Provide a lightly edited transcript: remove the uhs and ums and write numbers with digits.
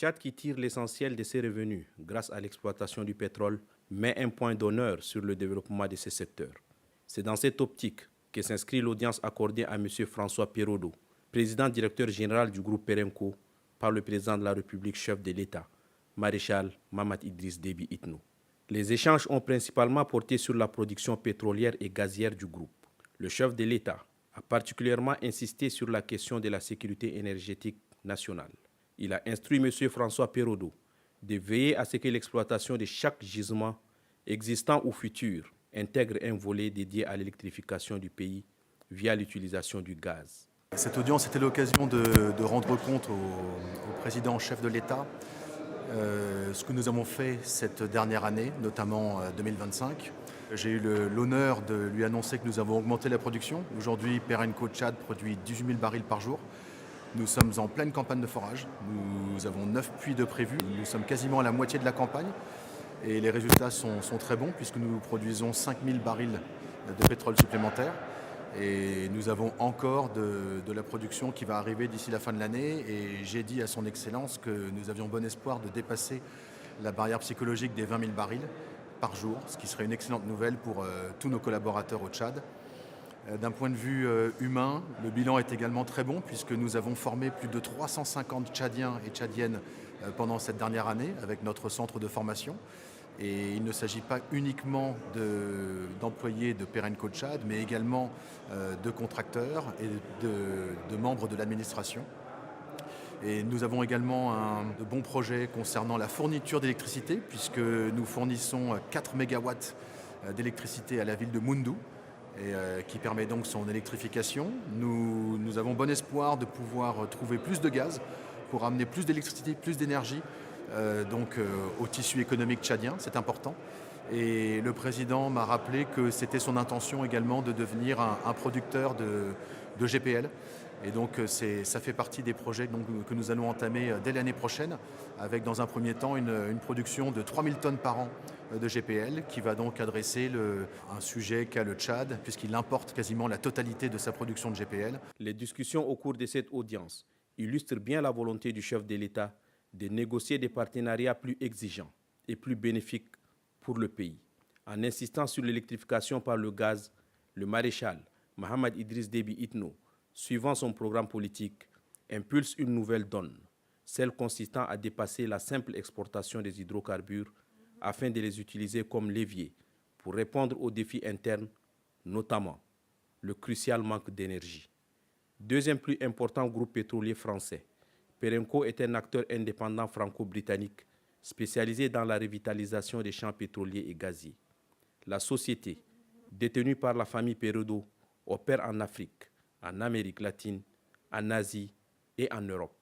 Tchad, qui tire l'essentiel de ses revenus grâce à l'exploitation du pétrole, met un point d'honneur sur le développement de ce secteur. C'est dans cette optique que s'inscrit l'audience accordée à M. François Pérodo, président directeur général du groupe Perenco, par le président de la République, chef de l'État, maréchal Mahamat Idriss Déby Itno. Les échanges ont principalement porté sur la production pétrolière et gazière du groupe. Le chef de l'État a particulièrement insisté sur la question de la sécurité énergétique nationale. Il a instruit M. François Pérodo de veiller à ce que l'exploitation de chaque gisement, existant ou futur, intègre un volet dédié à l'électrification du pays via l'utilisation du gaz. Cette audience était l'occasion de rendre compte au président chef de l'État ce que nous avons fait cette dernière année, notamment 2025. J'ai eu l'honneur de lui annoncer que nous avons augmenté la production. Aujourd'hui, Perenco Tchad produit 18 000 barils par jour. Nous sommes en pleine campagne de forage. Nous avons 9 puits de prévus. Nous sommes quasiment à la moitié de la campagne. Et les résultats sont très bons puisque nous produisons 5 000 barils de pétrole supplémentaire. Et nous avons encore de la production qui va arriver d'ici la fin de l'année. Et j'ai dit à son Excellence que nous avions bon espoir de dépasser la barrière psychologique des 20 000 barils par jour, ce qui serait une excellente nouvelle pour tous nos collaborateurs au Tchad. D'un point de vue humain, le bilan est également très bon puisque nous avons formé plus de 350 Tchadiens et Tchadiennes pendant cette dernière année avec notre centre de formation. Et il ne s'agit pas uniquement d'employés de Perenco Tchad, mais également de contracteurs et de membres de l'administration. Et nous avons également de bons projets concernant la fourniture d'électricité, puisque nous fournissons 4 MW d'électricité à la ville de Moundou, qui permet donc son électrification. Nous avons bon espoir de pouvoir trouver plus de gaz pour amener plus d'électricité, plus d'énergie au tissu économique tchadien, c'est important. Et le président m'a rappelé que c'était son intention également de devenir un producteur de GPL. Et donc ça fait partie des projets que nous allons entamer dès l'année prochaine, avec dans un premier temps une production de 3000 tonnes par an de GPL, qui va donc adresser un sujet qu'a le Tchad, puisqu'il importe quasiment la totalité de sa production de GPL. Les discussions au cours de cette audience illustrent bien la volonté du chef de l'État de négocier des partenariats plus exigeants et plus bénéfiques pour le pays. En insistant sur l'électrification par le gaz, le maréchal Mahamat Idriss Déby Itno, suivant son programme politique, impulse une nouvelle donne, celle consistant à dépasser la simple exportation des hydrocarbures afin de les utiliser comme levier pour répondre aux défis internes, notamment le crucial manque d'énergie. Deuxième plus important groupe pétrolier français, Perenco est un acteur indépendant franco-britannique spécialisé dans la revitalisation des champs pétroliers et gaziers. La société, détenue par la famille Pérodo, opère en Afrique, en Amérique latine, en Asie et en Europe.